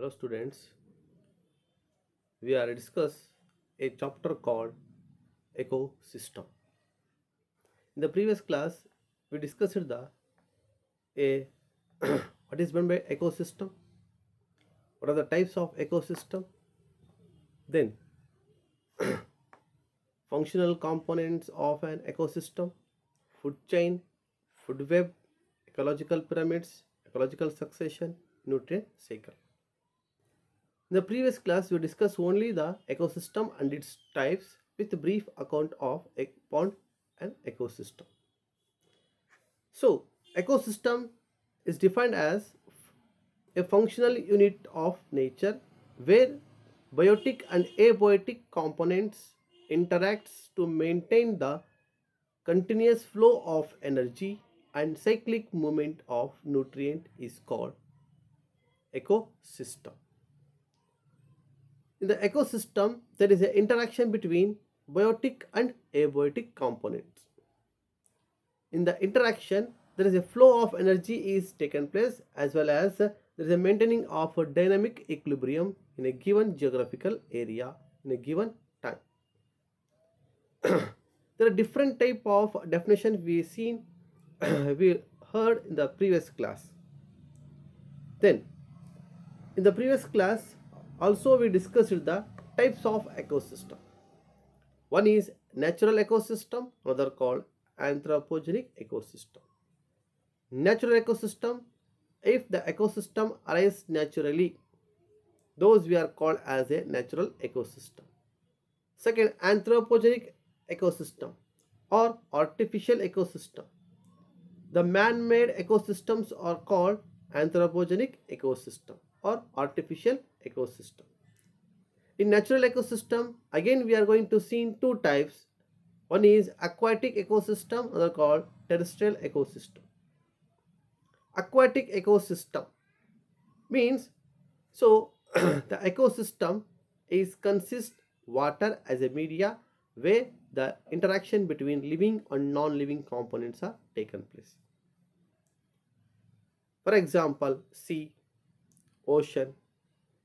Hello students, we are discuss a chapter called ecosystem. In the previous class, we discussed the a what is meant by ecosystem, what are the types of ecosystem, then functional components of an ecosystem, food chain, food web, ecological pyramids, ecological succession, nutrient cycle. In the previous class, we discussed only the ecosystem and its types with a brief account of a pond and ecosystem. So, ecosystem is defined as a functional unit of nature where biotic and abiotic components interacts to maintain the continuous flow of energy and cyclic movement of nutrient is called ecosystem. In the ecosystem, there is an interaction between biotic and abiotic components. In the interaction, there is a flow of energy is taken place, as well as there is a maintaining of a dynamic equilibrium in a given geographical area in a given time. There are different type of definitions we heard in the previous class. Then in the previous class also we discussed the types of ecosystem. One is natural ecosystem, another called anthropogenic ecosystem. Natural ecosystem, if the ecosystem arises naturally, those we are called as a natural ecosystem. Second, anthropogenic ecosystem or artificial ecosystem. The man-made ecosystems are called anthropogenic ecosystem or artificial ecosystem. In natural ecosystem, again we are going to see in two types. One is aquatic ecosystem, another called terrestrial ecosystem. Aquatic ecosystem means, so the ecosystem is consists water as a media where the interaction between living and non-living components are taken place. For example, sea, ocean,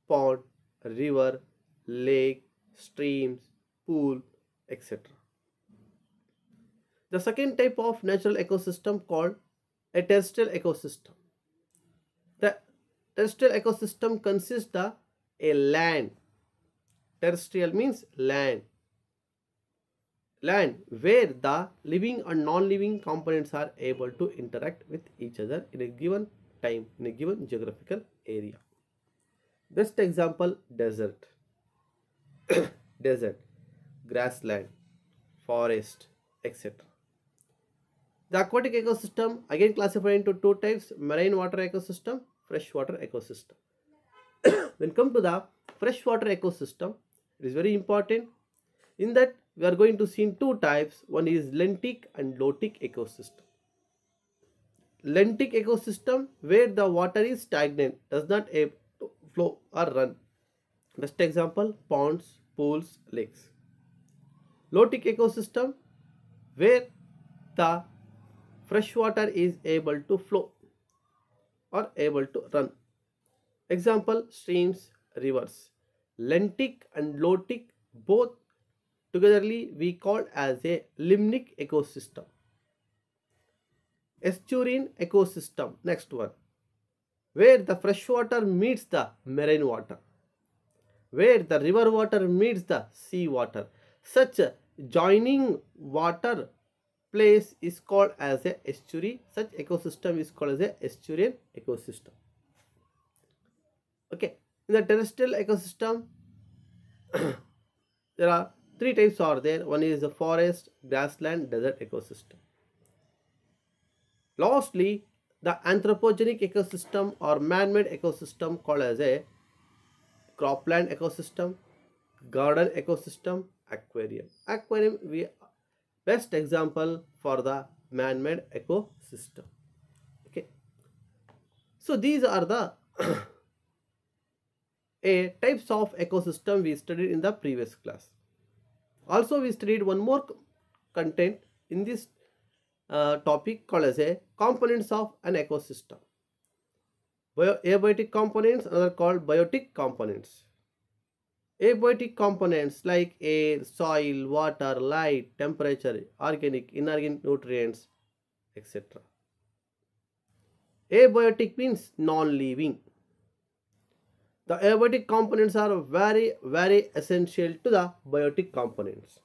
pond, river, lake, streams, pool, etc. The second type of natural ecosystem called a terrestrial ecosystem. The terrestrial ecosystem consists of a land. Terrestrial means land. Land where the living and non-living components are able to interact with each other in a given time, in a given geographical area. Best example, desert. Desert, grassland, forest, etc. The aquatic ecosystem again classified into two types: marine water ecosystem, freshwater ecosystem. When come to the freshwater ecosystem, it is very important. In that we are going to see in two types. One is lentic and lotic ecosystem. Lentic ecosystem where the water is stagnant, does not flow or run. Best example, ponds, pools, lakes. Lotic ecosystem where the fresh water is able to flow or able to run. Example, streams, rivers. Lentic and lotic both togetherly we call as a limnic ecosystem. Estuarine ecosystem, next one, where the fresh water meets the marine water, where the river water meets the sea water. Such joining water place is called as a estuary. Such ecosystem is called as a estuarine ecosystem. Okay, in the terrestrial ecosystem there are three types are there. One is the forest, grassland, desert ecosystem. Lastly, the anthropogenic ecosystem or man-made ecosystem called as a cropland ecosystem, garden ecosystem, aquarium. Aquarium we best example for the man-made ecosystem. Okay, so these are the types of ecosystem we studied in the previous class. Also we studied one more content in this topic called as a components of an ecosystem. Abiotic components, another called biotic components. Abiotic components like air, soil, water, light, temperature, organic, inorganic nutrients, etc. Abiotic means non-living. The abiotic components are very essential to the biotic components.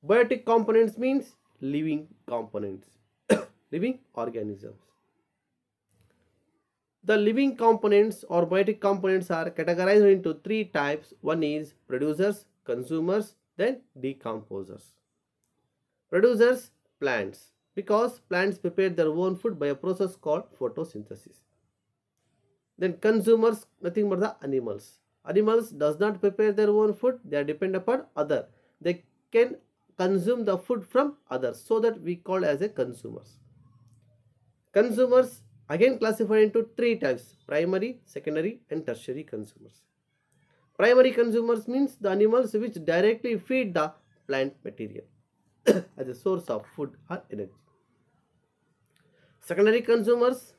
Biotic components means living components, living organisms. The living components or biotic components are categorized into three types. One is producers, consumers, then decomposers. Producers, plants, because plants prepare their own food by a process called photosynthesis. Then consumers, nothing but the animals. Animals does not prepare their own food, they are dependent upon other. They can consume the food from others, so that we call as a consumers. Consumers again classified into three types: primary, secondary and tertiary consumers. Primary consumers means the animals which directly feed the plant material as a source of food or energy. Secondary consumers,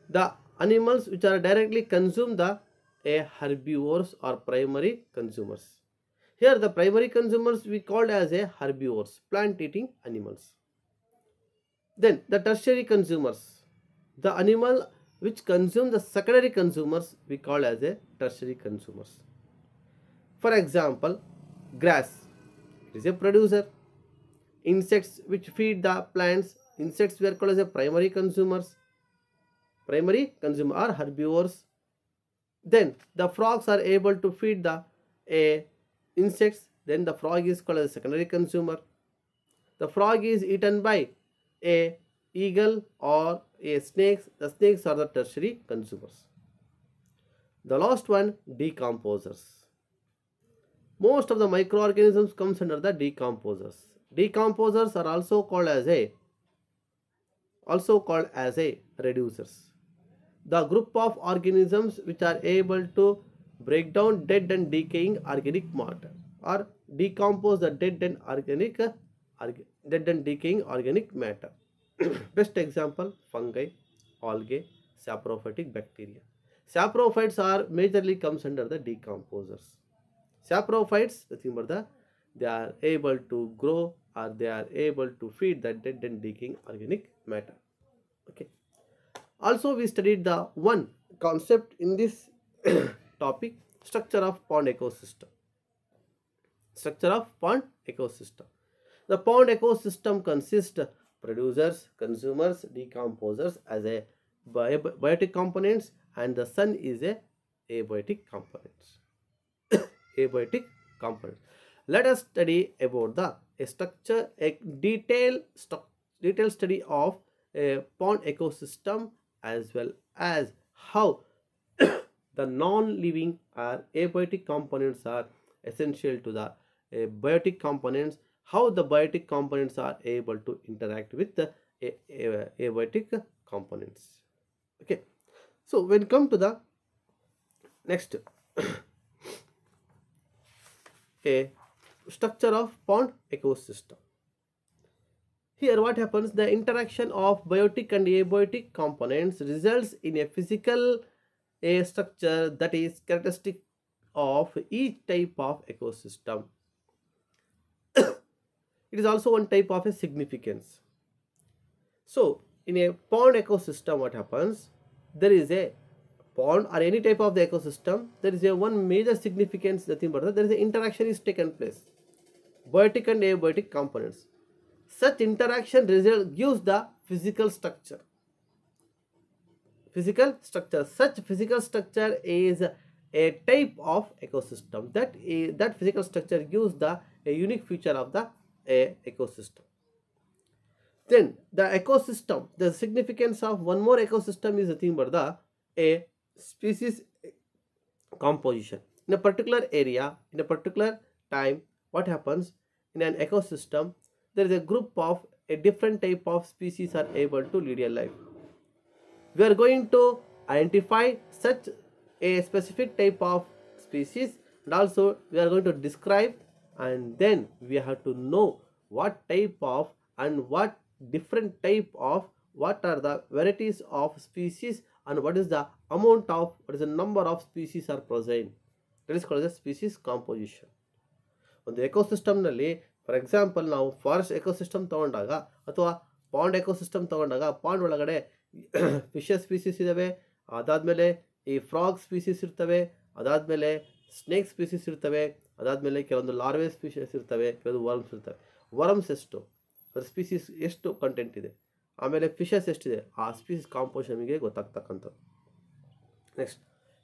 the animals which are directly consume the herbivores or primary consumers. Here the primary consumers we called as a herbivores, plant eating animals. Then the tertiary consumers, the animal which consume the secondary consumers we call as a tertiary consumers. For example, grass is a producer. Insects which feed the plants, insects were called as a primary consumers. Primary consumer are herbivores. Then the frogs are able to feed the insects, then the frog is called as a secondary consumer. The frog is eaten by a eagle or a snakes, the snakes are the tertiary consumers. The last one, decomposers. Most of the microorganisms comes under the decomposers. Decomposers are also called as a reducers. The group of organisms which are able to break down dead and decaying organic matter or decompose the dead and decaying organic matter. Best example, fungi, algae, saprophytic bacteria. Saprophytes are majorly comes under the decomposers. Saprophytes, nothing but they are able to grow or they are able to feed the dead and decaying organic matter. Okay. Also, we studied the one concept in this topic, structure of pond ecosystem. Structure of pond ecosystem. The pond ecosystem consists of producers, consumers, decomposers as a biotic components, and the sun is a abiotic components. Abiotic components. Let us study about a detailed study of a pond ecosystem, as well as how the non-living or abiotic components are essential to the biotic components, how the biotic components are able to interact with the abiotic components. Okay, so when come to the next a structure of pond ecosystem. Here what happens, the interaction of biotic and abiotic components results in a physical structure that is characteristic of each type of ecosystem. It is also one type of a significance. So in a pond ecosystem, what happens, there is a pond or any type of the ecosystem, there is a one major significance, nothing but there is an interaction is taken place, biotic and abiotic components. Such interaction result gives the physical structure. Such physical structure is a type of ecosystem. That physical structure gives a unique feature of the ecosystem. Then the ecosystem, the significance of one more ecosystem is nothing but a species composition. In a particular area, in a particular time, what happens in an ecosystem, there is a group of a different type of species are able to lead a life. We are going to identify such a specific type of species, and also we are going to describe, and then we have to know what type of and what different type of, what are the varieties of species and what is the amount of, what is the number of species are present. That is called as species composition. ಒಂದು ಎಕೋಸಿಸ್ಟಮ್ನಲ್ಲಿ for example ನಾವು forest ecosystem ತೊಗೊಂಡಾಗ ಅಥವಾ pond ecosystem ತೊಗೊಂಡಾಗ pond ಒಳಗಡೆ fishes species ಇದ್ದಾವೆ, ಅದಾದಮೇಲೆ ಈ frog species ಇರ್ತವೆ, ಅದಾದಮೇಲೆ ಸ್ನೇಕ್ ಸ್ಪೀಸೀಸ್ ಇರ್ತವೆ, ಅದಾದಮೇಲೆ ಕೆಲವೊಂದು ಲಾರ್ವೆ ಸ್ಪೀಸೀಸ್ ಇರ್ತವೆ, ಕೆಲವೊಂದು ವರ್ಮ್ಸ್ ಇರ್ತವೆ. ವರ್ಮ್ಸ್ ಎಷ್ಟು, ಅದರ ಸ್ಪೀಸೀಸ್ ಎಷ್ಟು ಕಂಟೆಂಟ್ ಇದೆ, ಆಮೇಲೆ ಫಿಶಸ್ ಎಷ್ಟಿದೆ, ಆ ಸ್ಪೀಸೀಸ್ ಕಾಂಪೋಸಿಷನ್ ನಮಗೆ ಗೊತ್ತಾಗ್ತಕ್ಕಂಥದ್ದು. Next,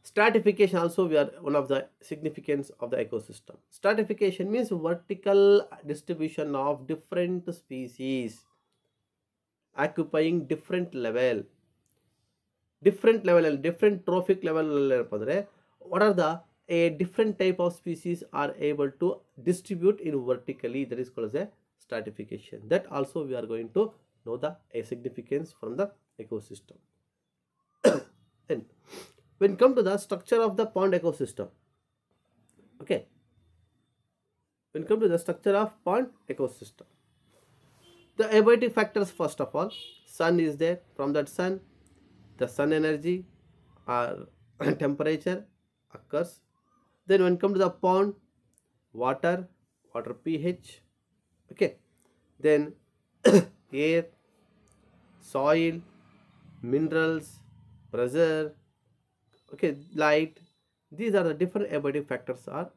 stratification also we are one of the significance of the ecosystem. Stratification means vertical distribution of different species occupying different level and different trophic level. What are the different type of species are able to distribute in vertically, that is called as a stratification. That also we are going to know the significance from the ecosystem. And when come to the structure of the pond ecosystem, okay, when come to the structure of pond ecosystem, the abiotic factors, first of all, sun is there. From that sun, the sun energy or temperature occurs. Then when come to the pond, water pH, okay, then air, soil, minerals, pressure, okay, light. These are the different abiotic factors are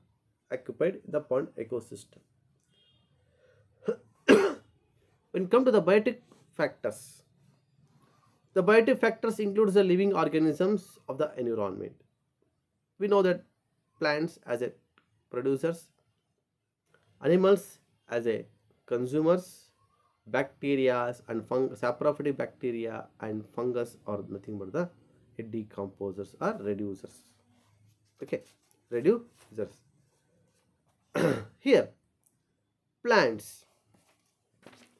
occupied in the pond ecosystem. When come to the biotic factors, the biotic factors includes the living organisms of the environment. We know that plants as a producers, animals as a consumers, bacteria and saprophytic bacteria and fungus are nothing but the decomposers or reducers. Okay, reducers. Here plants,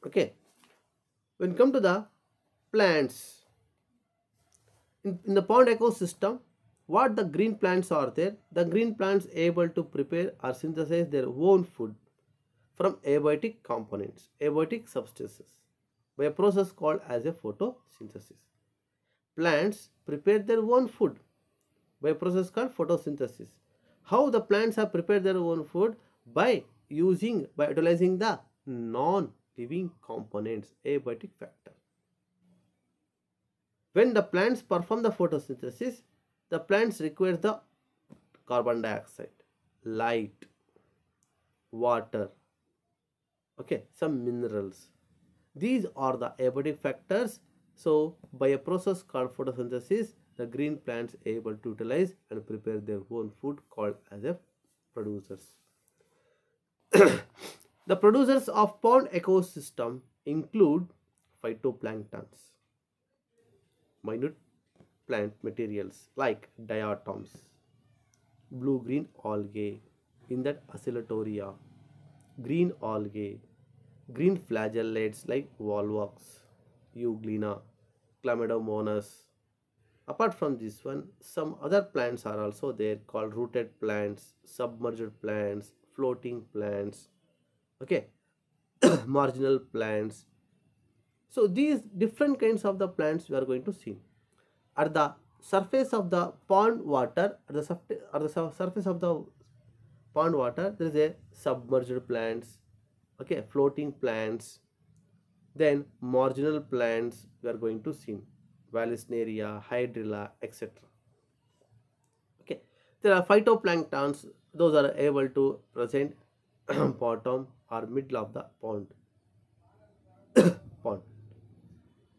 okay, when come to the plants in the pond ecosystem, what the green plants are there, the green plants able to prepare or synthesize their own food from abiotic components, abiotic substances, by a process called as a photosynthesis. Plants prepare their own food by a process called photosynthesis. How the plants have prepared their own food? By utilizing the non-living components, abiotic factor. When the plants perform the photosynthesis, the plants require the carbon dioxide, light, water, okay, some minerals. These are the abiotic factors. So by a process called photosynthesis, the green plants able to utilize and prepare their own food called as a producers. The producers of pond ecosystem include phytoplanktons, minute plant materials like diatoms, blue-green algae, in that Oscillatoria, green algae, green flagellates like volvox, euglena, chlamydomonas. Apart from this one, some other plants are also there called rooted plants, submerged plants, floating plants, okay, marginal plants. So these different kinds of the plants we are going to see. At the surface of the pond water, surface of the pond water, there is a submerged plants, okay, floating plants, then marginal plants we are going to see, Vallisneria, Hydrilla, etc. Okay, there are phytoplanktons, those are able to present bottom or middle of the pond.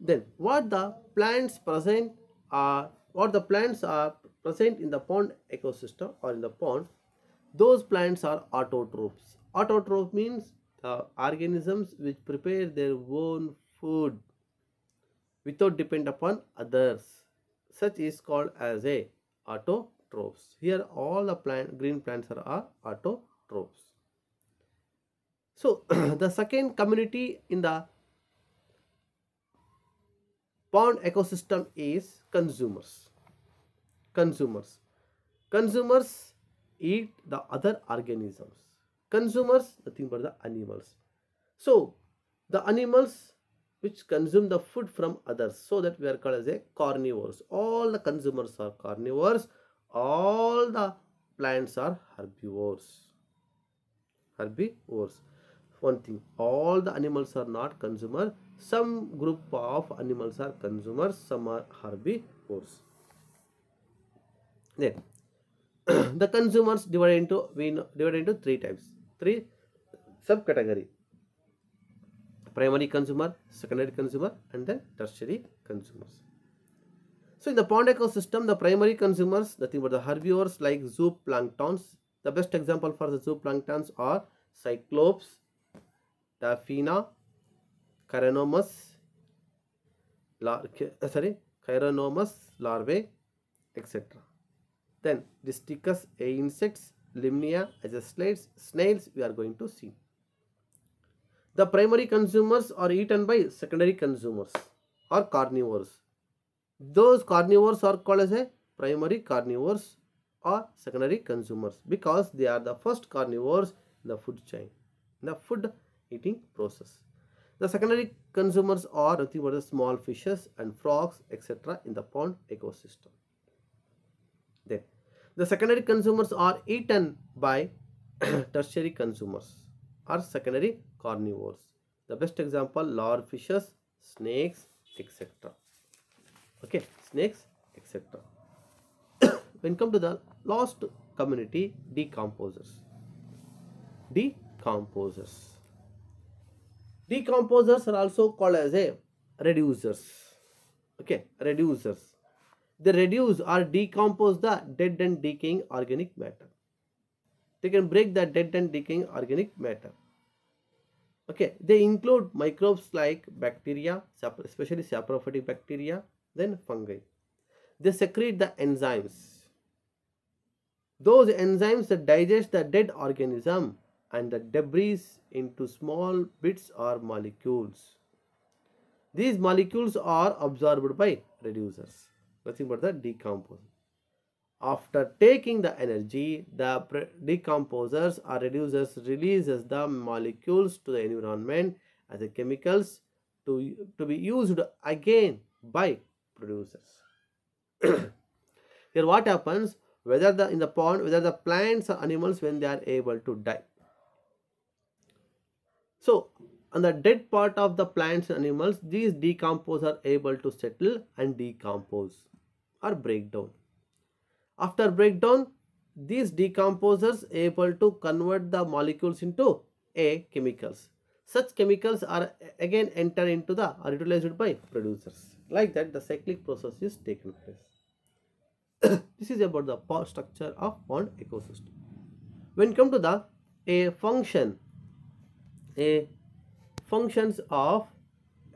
Then what the plants present are, what the plants are present in the pond ecosystem or in the pond, those plants are autotrophs. Autotroph means the organisms which prepare their own food without depend upon others. Such is called as a autotrophs. Here all the green plants are autotrophs. So the second community in the pond ecosystem is consumers. Consumers eat the other organisms. Consumers, nothing but the animals. So the animals which consume the food from others, so that we are called as a carnivores. All the consumers are carnivores, all the plants are herbivores. Herbivores. One thing, all the animals are not consumer. Some group of animals are consumers, some are herbivores. Then the consumers divided into three types, three subcategory: primary consumer, secondary consumer, and then tertiary consumers. So in the pond ecosystem, the primary consumers, nothing but the herbivores like zooplanktons. The best example for the zooplanktons are cyclops, Daphnia, Chironomus, Chironomus larvae, etc. Then Disticus insects, Limnia, slates, snails we are going to see. The primary consumers are eaten by secondary consumers or carnivores. Those carnivores are called as a primary carnivores or secondary consumers because they are the first carnivores in the food chain, in the food eating process. The secondary consumers are nothing but the small fishes and frogs, etc. in the pond ecosystem. Then the secondary consumers are eaten by tertiary consumers or secondary carnivores. The best example, large fishes, snakes, etc. Okay, snakes, etc. When come to the last community, decomposers. Decomposers are also called as a reducers. Okay, reducers. They reduce or decompose the dead and decaying organic matter. They can break the dead and decaying organic matter. Okay, they include microbes like bacteria, especially saprophytic bacteria, then fungi. They secrete the enzymes. Those enzymes that digest the dead organism and the debris into small bits or molecules. These molecules are absorbed by reducers, nothing but the decomposers. After taking the energy, the decomposers or reducers releases the molecules to the environment as a chemicals to be used again by producers. Here what happens, whether in the pond, whether the plants or animals, when they are able to die. So on the dead part of the plants and animals, these decomposers are able to settle and decompose or break down. After breakdown, these decomposers able to convert the molecules into chemicals. Such chemicals are again enter into the are utilized by producers. Like that, the cyclic process is taken place. This is about the structure of pond ecosystem. When come to the functions of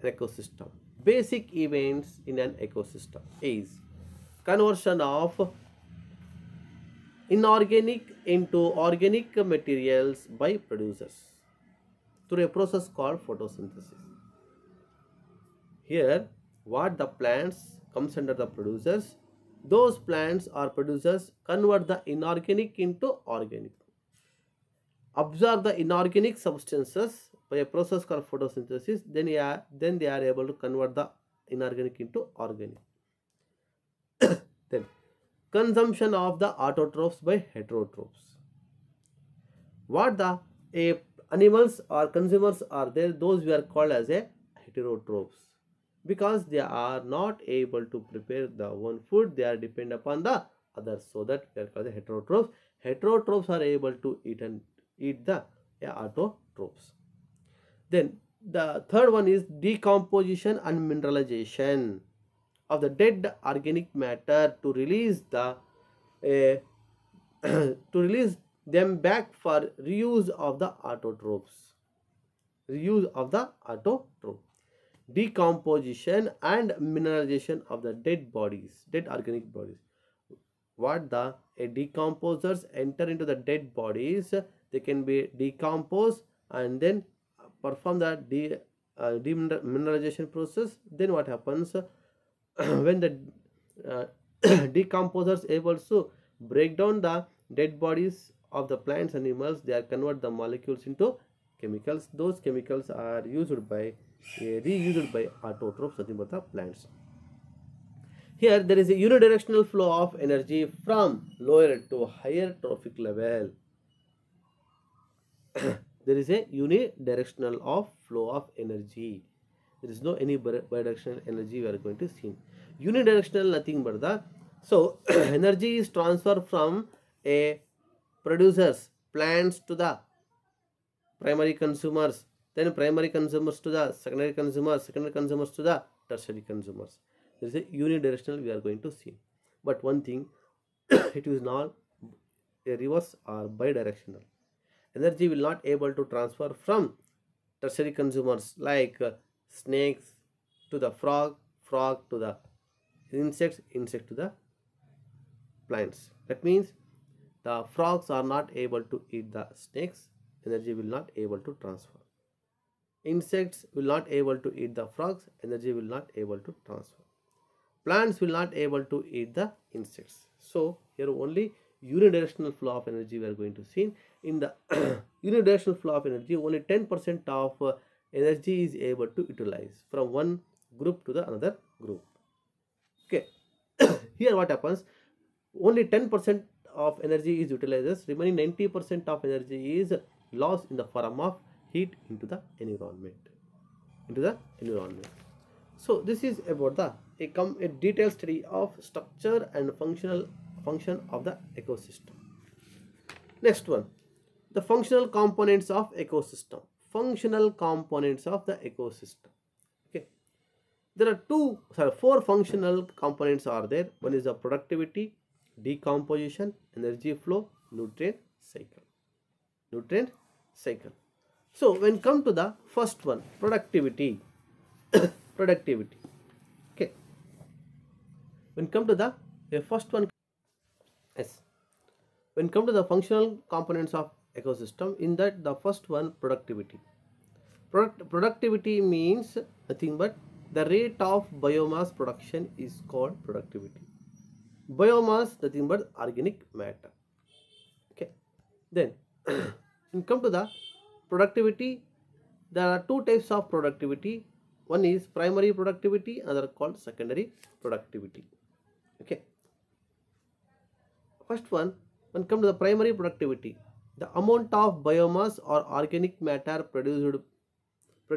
an ecosystem, basic events in an ecosystem is conversion of inorganic into organic materials by producers through a process called photosynthesis. Here what the plants comes under the producers, those plants or producers convert the inorganic into organic, absorb the inorganic substances by a process called photosynthesis, then they are able to convert the inorganic into organic. Then consumption of the autotrophs by heterotrophs. What the animals or consumers are there, those we are called as a heterotrophs because they are not able to prepare the one food, they are dependent upon the others, so that we are called the heterotrophs. Heterotrophs are able to eat the autotrophs. Then the third one is decomposition and mineralization of the dead organic matter to release the to release them back for reuse of the autotrophs. Decomposition and mineralization of the dead organic bodies. What the decomposers enter into the dead bodies, they can be decomposed and then perform the demineralization process. Then what happens when the decomposers able to break down the dead bodies of the plants and animals, they are convert the molecules into chemicals. Those chemicals are used by reused by autotrophs, nothing but the plants. Here there is a unidirectional flow of energy from lower to higher trophic level. There is a unidirectional of flow of energy. There is no any bidirectional energy we are going to see. Unidirectional nothing but the, so energy is transferred from a producers, plants to the primary consumers, then primary consumers to the secondary consumers to the tertiary consumers. There is a unidirectional we are going to see. But one thing, it is not a reverse or bidirectional. Energy will not able to transfer from tertiary consumers like snakes to the frog, frog to the insects, insect to the plants. That means the frogs are not able to eat the snakes, energy will not able to transfer. Insects will not able to eat the frogs, energy will not able to transfer. Plants will not able to eat the insects. So here only unidirectional flow of energy we are going to see. In the unidirectional flow of energy, only 10% of energy is able to utilize from one group to the another group. Okay. Here what happens, only 10% of energy is utilized, remaining 90% of energy is lost in the form of heat into the environment. So this is about the a detailed study of structure and function of the ecosystem. Next one, the functional components of ecosystem. Functional components of the ecosystem. Okay, there are four functional components are there. One is the productivity, decomposition, energy flow, nutrient cycle. So when come to the first one, productivity. Productivity. Okay, when come to the first one, yes, when come to the functional components of ecosystem, in that the first one, productivity. Productivity means nothing but the rate of biomass production is called productivity. Biomass nothing but organic matter. Okay, then when come to the productivity, there are two types of productivity. One is primary productivity, another called secondary productivity. Okay, first one, when come to the primary productivity, the amount of biomass or organic matter produced per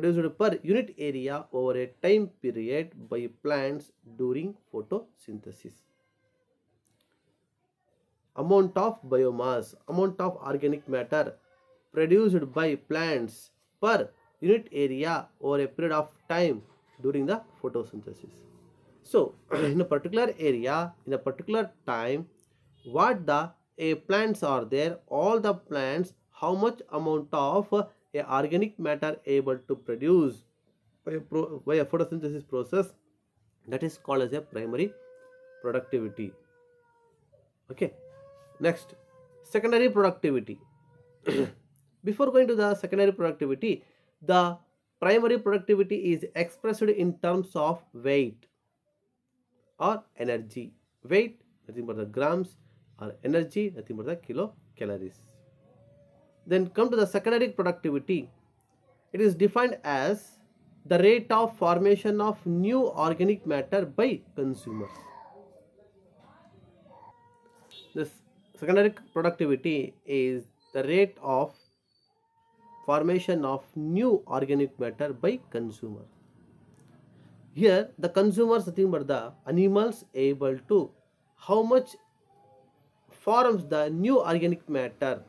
unit area over a time period by plants during photosynthesis. Amount of biomass, amount of organic matter produced by plants per unit area over a period of time during the photosynthesis. So in a particular area, in a particular time, what the plants are there, all the plants, how much amount of organic matter able to produce by a photosynthesis process, that is called as a primary productivity. Okay, next, secondary productivity. Before going to the secondary productivity, the primary productivity is expressed in terms of weight or energy. Weight nothing but the grams, or energy nothing but the kilocalories. Then come to the secondary productivity. It is defined as the rate of formation of new organic matter by consumers. This secondary productivity is the rate of formation of new organic matter by consumer. Here the consumers nothing but the animals able to how much forms the new organic matter,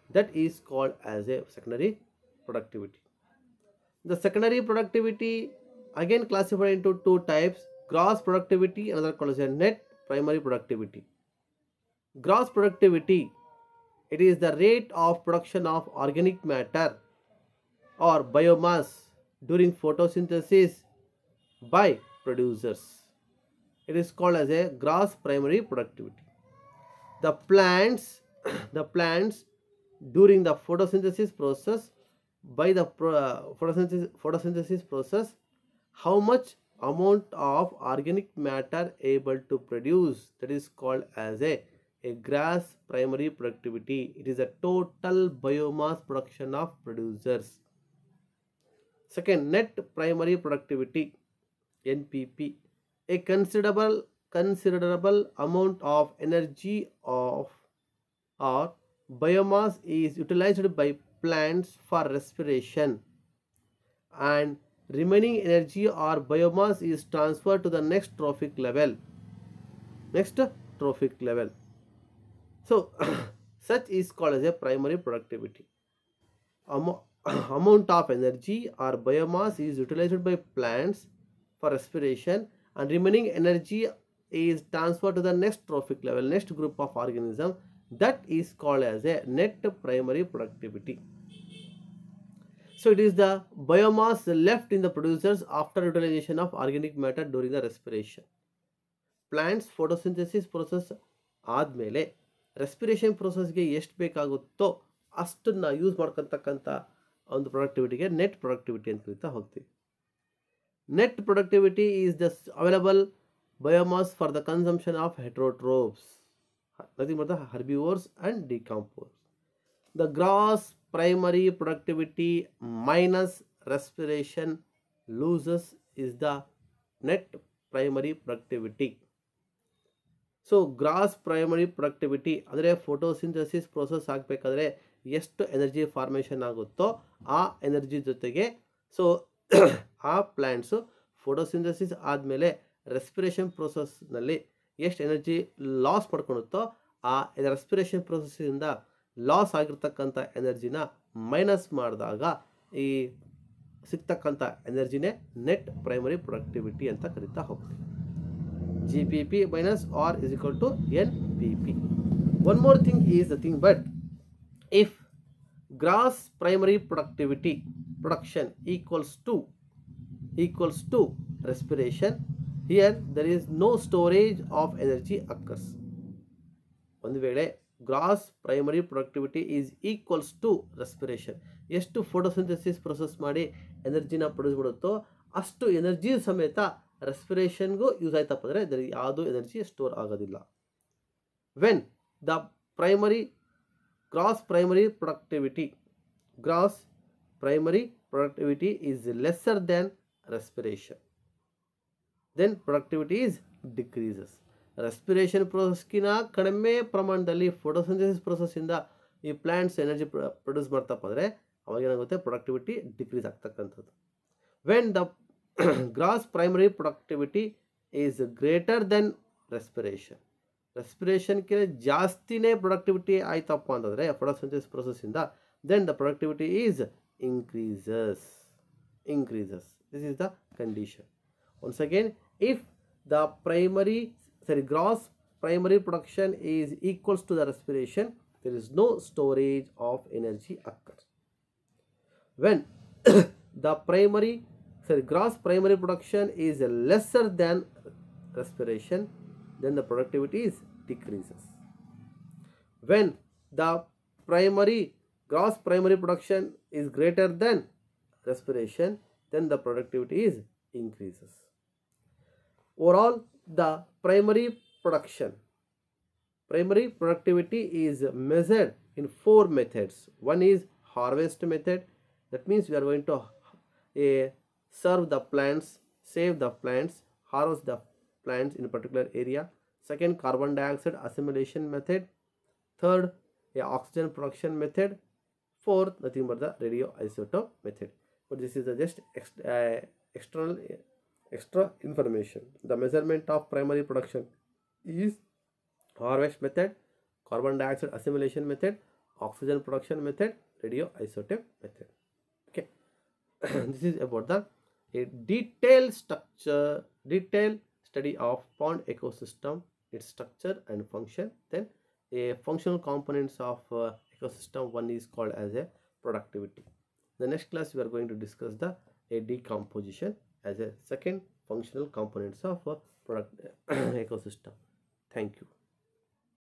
that is called as a secondary productivity. The secondary productivity again classified into two types, gross productivity, another called as a net primary productivity. Gross productivity, it is the rate of production of organic matter or biomass during photosynthesis by producers. It is called as a gross primary productivity. The plants during the photosynthesis process, by the photosynthesis process, how much amount of organic matter able to produce, that is called as a gross primary productivity. It is a total biomass production of producers. Second, net primary productivity, NPP. A considerable amount of energy of or biomass is utilized by plants for respiration, and remaining energy or biomass is transferred to the next trophic level. So such is called as a primary productivity. Amount of energy or biomass is utilized by plants for respiration, and remaining energy is transferred to the next trophic level, next group of organism. That is called as a net primary productivity. So it is the biomass left in the producers after utilization of organic matter during the respiration. Plants photosynthesis process ಆದಮೇಲೆ respiration ಪ್ರೋಸೆಸ್ಗೆ ಎಷ್ಟು ಬೇಕಾಗುತ್ತೋ ಅಷ್ಟನ್ನು use ಮಾಡ್ಕೊತಕ್ಕಂಥ ಒಂದು ಪ್ರೊಡಕ್ಟಿವಿಟಿಗೆ net productivity ಅಂತ ಕರಿತಾ ಹೋಗ್ತೀವಿ. Net productivity is the available biomass for the consumption of heterotrophs, nothing but the herbivores and decompose. The gross primary productivity minus respiration loses is the net primary productivity. So gross primary productivity ಅಂದರೆ photosynthesis process ಆಗಬೇಕಾದ್ರೆ ಎಷ್ಟು energy formation ಆಗುತ್ತೋ ಆ energy ಜೊತೆಗೆ so ಆ plants photosynthesis ಆದಮೇಲೆ respiration ಪ್ರೋಸೆಸ್ನಲ್ಲಿ ಎಷ್ಟು energy loss ಮಾಡ್ಕೊಳುತ್ತೋ ಆ ರೆಸ್ಪಿರೇಷನ್ ಪ್ರೋಸೆಸ್ಸಿಂದ ಲಾಸ್ ಆಗಿರ್ತಕ್ಕಂಥ ಎನರ್ಜಿನ ಮೈನಸ್ ಮಾಡಿದಾಗ ಈ ಸಿಗ್ತಕ್ಕಂಥ ಎನರ್ಜಿನೇ ನೆಟ್ ಪ್ರೈಮರಿ ಪ್ರೊಡಕ್ಟಿವಿಟಿ ಅಂತ ಕರಿತಾ ಹೋಗ್ತೀವಿ. GPP minus R is equal to NPP. One more thing is the thing, but if gross primary productivity production equals to respiration, here there is no storage of energy occurs. ಒಂದು ವೇಳೆ gross primary productivity is equals to respiration, ಎಷ್ಟು photosynthesis process ಮಾಡಿ ಎನರ್ಜಿನ produce ಮಾಡುತ್ತೋ ಅಷ್ಟು energy ಸಮೇತ ರೆಸ್ಪಿರೇಷನ್ಗೂ use ಆಯ್ತಪ್ಪ ಅಂದರೆ ಅದರ ಯಾವುದೂ ಎನರ್ಜಿ ಸ್ಟೋರ್ ಆಗೋದಿಲ್ಲ. When the gross primary productivity is lesser than respiration, then productivity is decreases. Respiration ಪ್ರೋಸೆಸ್ಗಿನ ಕಡಿಮೆ ಪ್ರಮಾಣದಲ್ಲಿ ಫೋಟೋಸಿಂಥಸಿಸ್ ಪ್ರೋಸೆಸ್ಸಿಂದ ಈ ಪ್ಲ್ಯಾಂಟ್ಸ್ ಎನರ್ಜಿ ಪ್ರೊಡ್ಯೂಸ್ ಮಾಡ್ತಪ್ಪ ಅಂದರೆ ಅವಾಗ ಏನಾಗುತ್ತೆ, ಪ್ರೊಡಕ್ಟಿವಿಟಿ ಡಿಕ್ರೀಸ್ ಆಗ್ತಕ್ಕಂಥದ್ದು. When the gross primary productivity is greater than ರೆಸ್ಪಿರೇಷನ್ಗೆ ಜಾಸ್ತಿನೇ ಪ್ರೊಡಕ್ಟಿವಿಟಿ ಆಯ್ತಪ್ಪ ಅಂತಂದರೆ ಫೋಟೋಸಿಂಥಸಿಸ್ ಪ್ರೋಸೆಸ್ಸಿಂದ, then the productivity is increases. This is the condition. Once again, if the gross primary production is equals to the respiration, there is no storage of energy occurs. When the gross primary production is lesser than respiration, then the productivity is decreases. When the gross primary production is greater than respiration, then the productivity is increases. Overall, the primary productivity is measured in 4 methods. One is harvest method. That means we are going to serve the plants, save the plants, harvest the plants in a particular area. Second, carbon dioxide assimilation method. Third, oxygen production method. Fourth, nothing but the radioisotope method. But this is just extra information. The measurement of primary production is harvest method, carbon dioxide assimilation method, oxygen production method, radioisotope method. Okay. This is about the detailed study of pond ecosystem, its structure and function. Then a functional components of ecosystem. One is called as a productivity. The next class we are going to discuss the decomposition as a second functional components of ecosystem. Thank you.